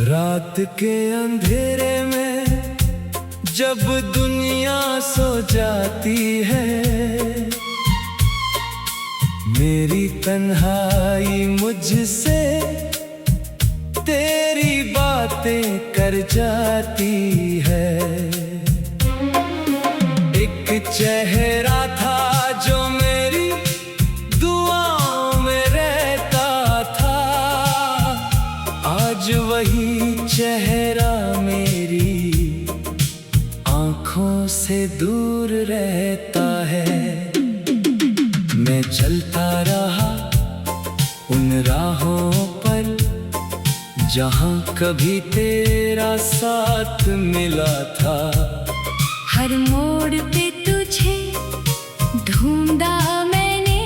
रात के अंधेरे में जब दुनिया सो जाती है, मेरी तन्हाई मुझसे तेरी बातें कर जाती है। एक चेहरा था जो मेरी दुआओं में रहता था, आज वही चेहरा मेरी आँखों से दूर रहता है। मैं चलता रहा उन राहों पर जहाँ कभी तेरा साथ मिला था। हर मोड़ पे तुझे ढूंढा मैंने,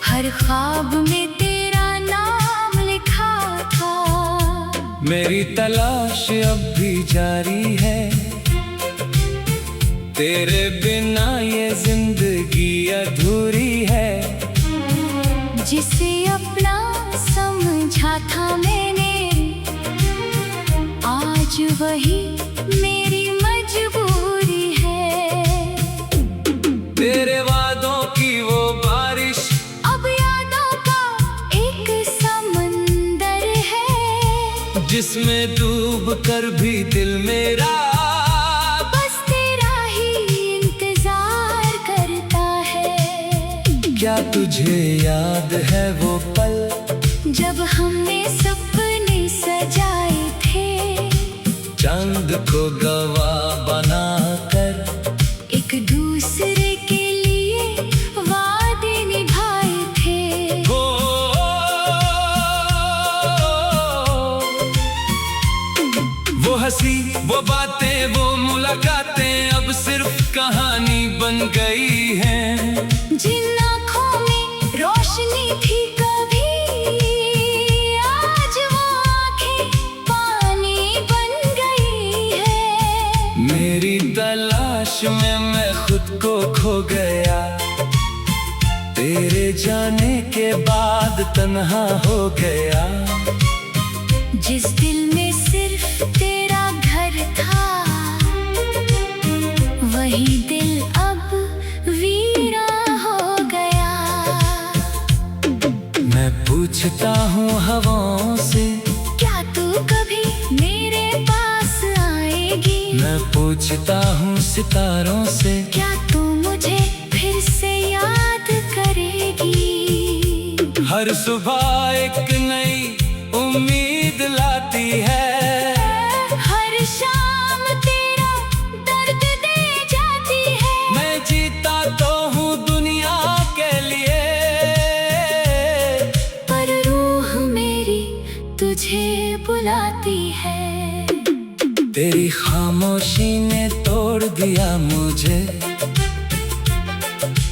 हर ख्वाब में तेरा नाम लिखा था। मेरी तलाश अब भी जारी है, तेरे बिना ये जिंदगी अधूरी है। जिसे अपना समझा था मैंने, आज वही मेरी मजबूरी है। तेरे वादों की वो बारिश अब यादों का एक समंदर है, जिसमें डूब कर भी दिल मेरा बस तेरा ही इंतजार करता है। क्या तुझे याद है वो पल जब हमने सपने सजाए थे, चांद को गवाह बनाकर एक दूसरे के लिए वादे निभाए थे। वो हंसी, वो बातें, वो मुलाकातें अब सिर्फ कहानी बन गई हैं। जिन आँखों में रोशनी थी कभी, आज वो आँखें पानी बन गई है। मेरी तलाश में मैं खुद को खो गया, तेरे जाने के बाद तन्हा हो गया। जिस दिल में सिर्फ तेरा घर था, वही दिल अब वीरा हो गया। मैं पूछता हूँ हवाओं से, क्या तू कभी मेरे पास आएगी? मैं पूछता हूँ सितारों से, क्या तू मुझे फिर से याद करेगी? हर सुबह एक नई उम्मीद लाती है, हर शाम तेरा दर्द दे जाती है। मैं जीता तो हूँ दुनिया के लिए, पर रूह मेरी तुझे बुलाती है। तेरी खामोशी ने तोड़ दिया मुझे,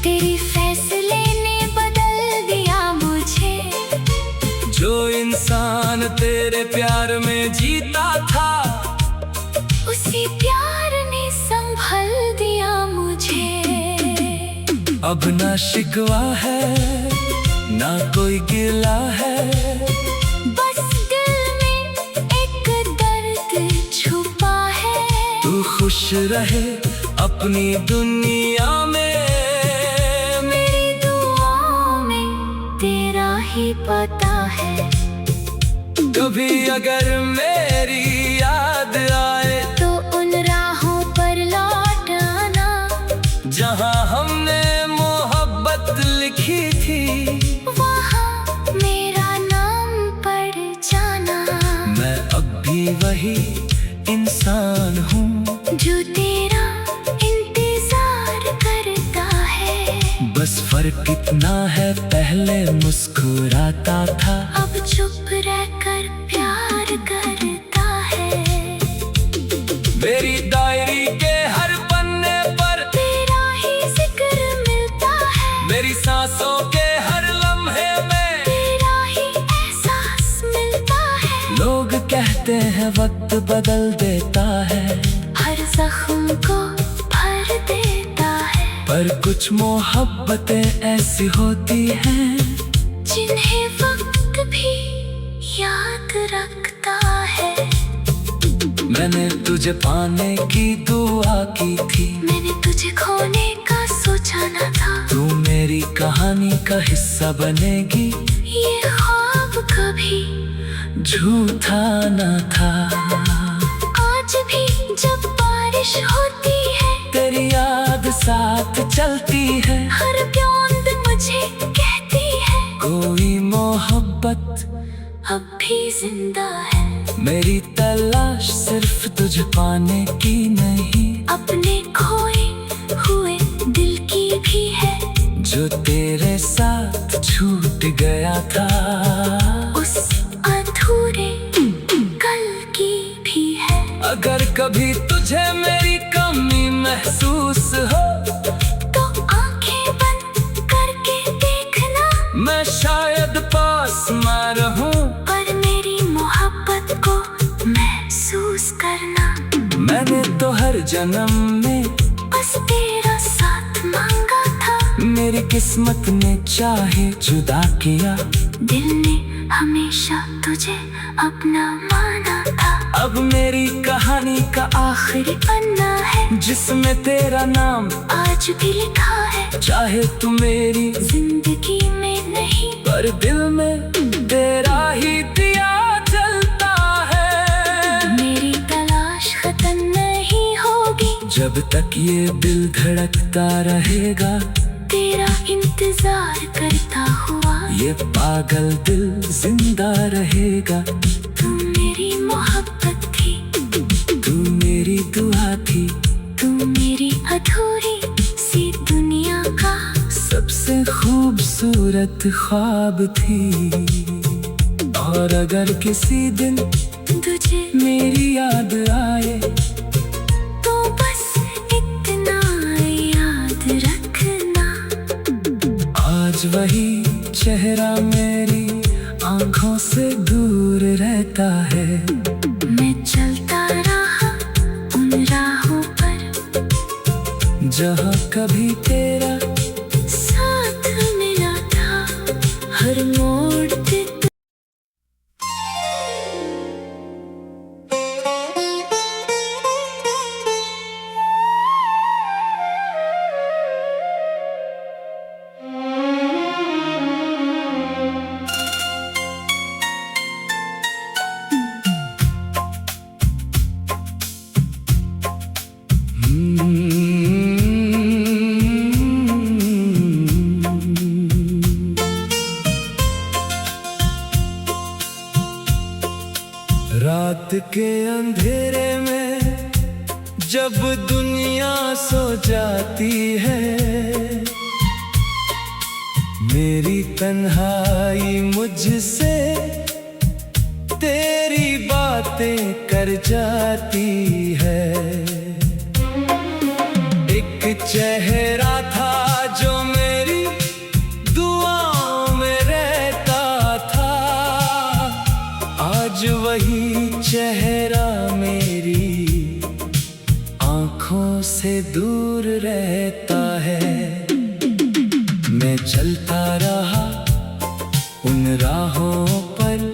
तेरी फैसले ने बदल दिया मुझे। जो इंसान तेरे प्यार में जीता था, उसी प्यार ने संभल दिया मुझे। अब ना शिकवा है ना कोई गिला है, बस दिल में एक दर्द छुपा है। तू खुश रहे अपनी दुनिया में, मेरी दुआओं में तेरा ही पता है। कभी अगर मेरी याद आए तो उन राहों पर लौट आना, जहाँ हमने मोहब्बत लिखी थी। वहाँ मेरा नाम पड़ जाना। मैं अब भी वही इंसान हूँ जो तेरा इंतजार करता है। बस फर्क इतना है, पहले मुस्कुराता था, अब चुप रहकर प्यार करता है। मेरी डायरी के हर पन्ने पर तेरा ही जिक्र मिलता है। मेरी सांसों के हर लम्हे में तेरा ही एहसास मिलता है। लोग कहते हैं वक्त बदल देता है, हर जख्म को भर देता है। पर कुछ मोहब्बतें ऐसी होती हैं जिन्हें वक्त भी याद रखता है। मैंने तुझे पाने की दुआ की थी, मैंने तुझे खोने का सोचा न था। तू मेरी कहानी का हिस्सा बनेगी, ये ख्वाब कभी झूठा न था। आज भी जब बारिश होती है, तेरी याद साथ चलती है, हर बूंद मुझे कहती है कोई मोहब्बत अब भी जिंदा है। मेरी तलाश सिर्फ तुझे पाने की नहीं, अपने खोए हुए दिल की भी है, जो तेरे साथ छूट गया था, उस अधूरे कल की भी है। अगर कभी तुझे मेरी कमी महसूस हो, तो आंखें बंद करके देखना, मैं शायद पास न रहूं, पर मेरी मोहब्बत को महसूस करना। मैंने तो हर जन्म में बस तेरा साथ मांगा था, मेरी किस्मत ने चाहे जुदा किया, दिल ने हमेशा तुझे अपना माना था। अब मेरी कहानी का आखिरी पन्ना है, जिसमें तेरा नाम आज भी लिखा है। चाहे तू मेरी जिंदगी में नहीं, पर दिल में तेरा ही दिया जलता है। मेरी तलाश खत्म नहीं होगी, जब तक ये दिल धड़कता रहेगा, तेरा इंतजार करता हुआ ये पागल दिल जिंदा रहेगा। तू मेरी मोहब्बत थी, तू मेरी दुआ थी, तू मेरी अधूरी सी दुनिया का सबसे खूबसूरत ख्वाब थी। और अगर किसी दिन तुझे मेरी याद आए, तो बस इतना याद रखना, आज वही चेहरा मेरी आंखों से दूर रहता है। मैं चलता रहा उन राहों पर, जहाँ कभी तेरा साथ मिला था, हर मोड़ पे रात के अंधेरे में जब दुनिया सो जाती है, मेरी तन्हाई मुझसे तेरी बातें कर जाती है। एक चेहरा था जो मेरी दुआओं में रहता था, आज वही चेहरा मेरी आंखों से दूर रहता है। मैं चलता रहा उन राहों पर,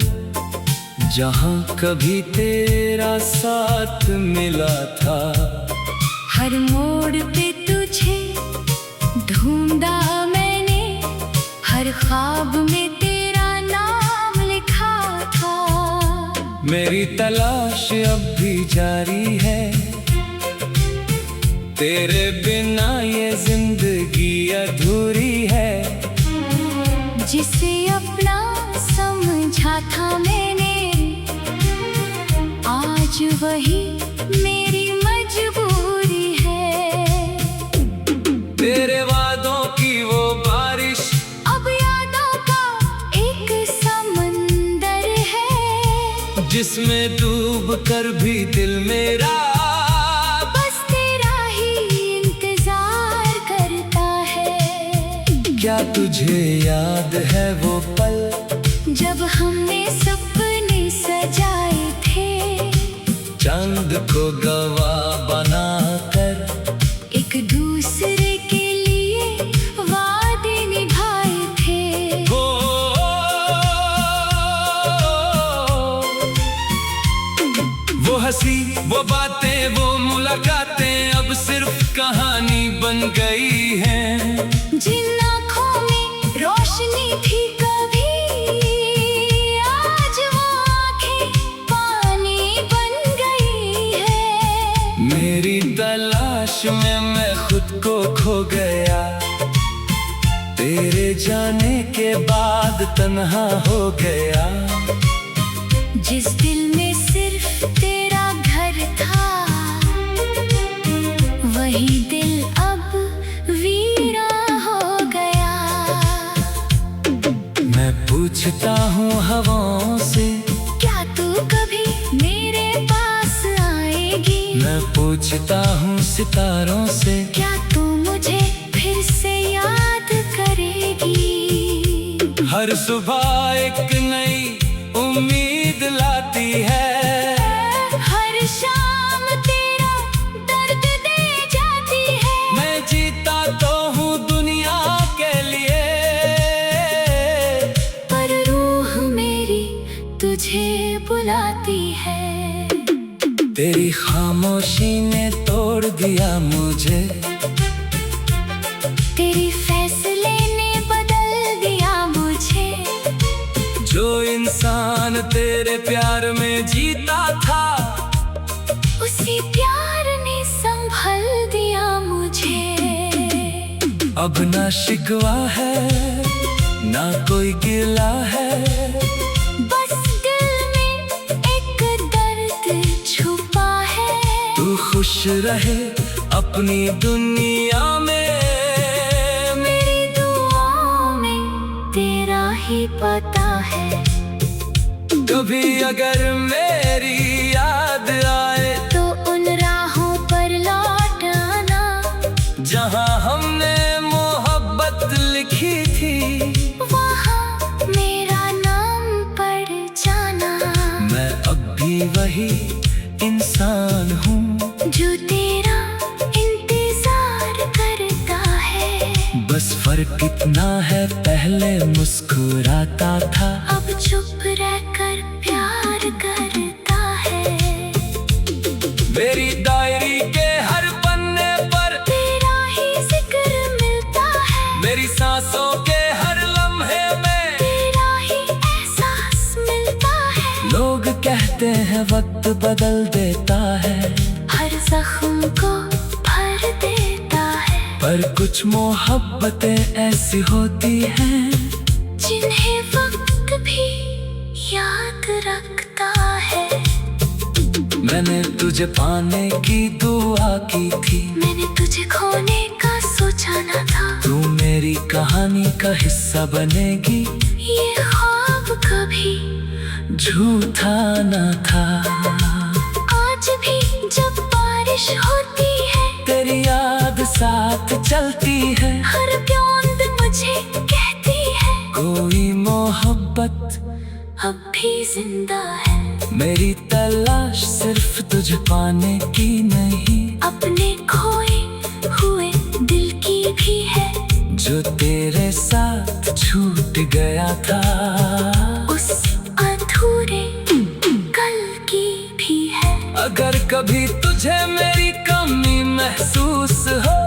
जहाँ कभी तेरा साथ मिला था। हर मोड़ पे तुझे ढूंढा मैंने, हर ख्वाब में तेरा नाम लिखा था। मेरी तलाश अब भी जारी है, तेरे बिना ये जिंदगी अधूरी है। जिसे अपना समझा था मैंने, आज वही मेरी मजबूरी है। तेरे वादों की वो बारिश अब यादों का एक समंदर है, जिसमें डूब कर भी दिल मेरा बस तेरा ही इंतजार करता है। क्या तुझे याद है वो पल, जब हमने सपने सजाए थे, चांद को गवाह बनाकर एक दूसरे के लिए वादे निभाए थे। वो हंसी वो बातें वो मुलाकातें अब सिर्फ कहानी बन गई हैं। जिन आँखों में रोशनी थी कभी, आज वो आँखें पानी बन गई है। मेरी तलाश में मैं खुद को खो गया, तेरे जाने के बाद तन्हा हो गया। जिस दिल में सिर्फ तेरा घर था, वही दिल अब वीरा हो गया। मैं पूछता हूँ हवाओं से, क्या तू कभी मेरे पास आएगी? मैं पूछता हूँ सितारों से, क्या तू मुझे फिर से याद करेगी? हर सुबह एक नई उम्मीद लाती है, हर शाम तेरा दर्द दे जाती है। मैं जीता तो हूँ दुनिया के लिए, पर रूह मेरी तुझे बुलाती है। तेरी खामोशी ने तोड़ दिया मुझे, तेरी फैसले ने बदल दिया मुझे। जो इंसान तेरे प्यार में जीता था, उसी प्यार ने संभल दिया मुझे। अब ना शिकवा है ना कोई गिला है, बस दिल में एक दर्द छुपा है। तू खुश रहे अपनी दुनिया में, मेरी दुआओं में तेरा ही पता है। कभी अगर मेरी याद आए तो उन राहों पर लौट आना, जहाँ हमने मोहब्बत लिखी थी। वहाँ मेरा नाम पढ़ जाना। मैं अब भी वही इंसान हूँ, जो तेरा इंतजार करता है। बस फर्क इतना है, पहले मुस्कुराता था, अब चुप रहकर प्यार करता है। मेरी डायरी के हर पन्ने पर तेरा ही जिक्र मिलता है। मेरी सांसों के हर लम्हे में तेरा ही एहसास मिलता है। लोग कहते हैं वक्त बदल देता है, हर जख्म को भर देता है। पर कुछ मोहब्बतें ऐसी होती हैं, जिन्हें वक्त भी याद रखता है। मैंने तुझे पाने की दुआ की थी, मैंने तुझे खोने का सोचा न था। तू मेरी कहानी का हिस्सा बनेगी, ये ख्वाब कभी झूठा न था। आज भी जब बारिश होती है, तेरी याद साथ चलती है, हर बूंद मुझे कहती है, कोई मोहब्बत अब भी जिंदा है। मेरी तलाश सिर्फ तुझे पाने की नहीं, अपने खोए हुए दिल की भी है। जो तेरे साथ छूट गया था, उस अधूरे कल की भी है। अगर कभी तुझे मेरी कमी महसूस हो,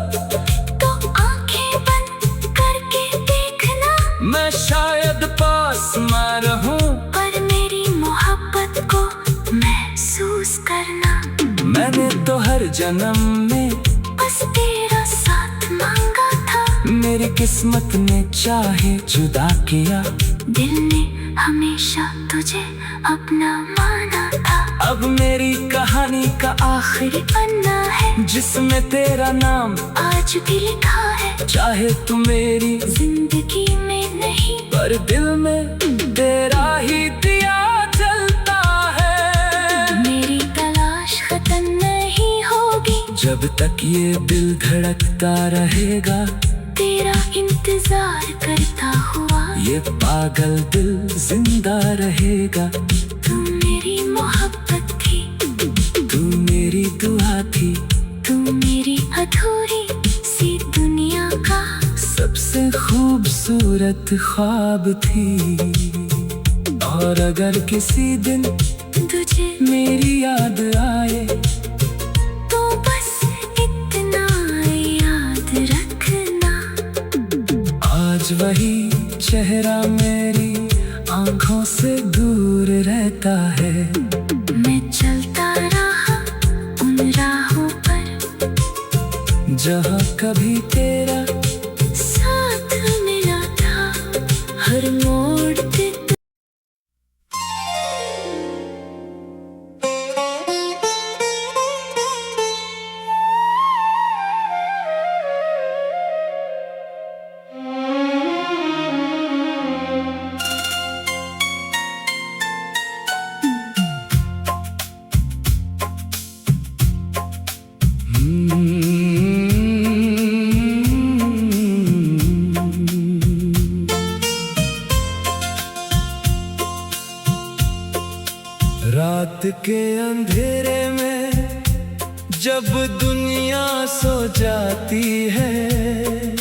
तो आंखें बंद करके देखना, मैं शायद पास मैं रहूं, पर मेरी मोहब्बत को महसूस करना। मैंने तो हर जन्म में बस तेरा साथ मांगा था। मेरी किस्मत ने चाहे जुदा किया, दिल ने हमेशा तुझे अपना माना था। अब मेरी कहानी का आखिरी पन्ना है, जिसमें तेरा नाम आज भी लिखा है। चाहे तू मेरी जिंदगी में नहीं, पर दिल में तेरा ही दिया जलता है। मेरी तलाश खत्म नहीं होगी, जब तक ये दिल धड़कता रहेगा, तेरा इंतजार करता हुआ। ये पागल दिल जिंदा रहेगा। तू मेरी मोहब्बत थी, तू मेरी दुआ थी, तू मेरी अधूरी सी दुनिया का सबसे खूबसूरत ख्वाब थी। और अगर किसी दिन तुझे मेरी याद आए, रोज वही चेहरा मेरी आंखों से दूर रहता है। मैं चलता रहा उन राहों पर जहाँ कभी तेरा साथ मिला था, हर मोड़ पे रात के अंधेरे में जब दुनिया सो जाती है,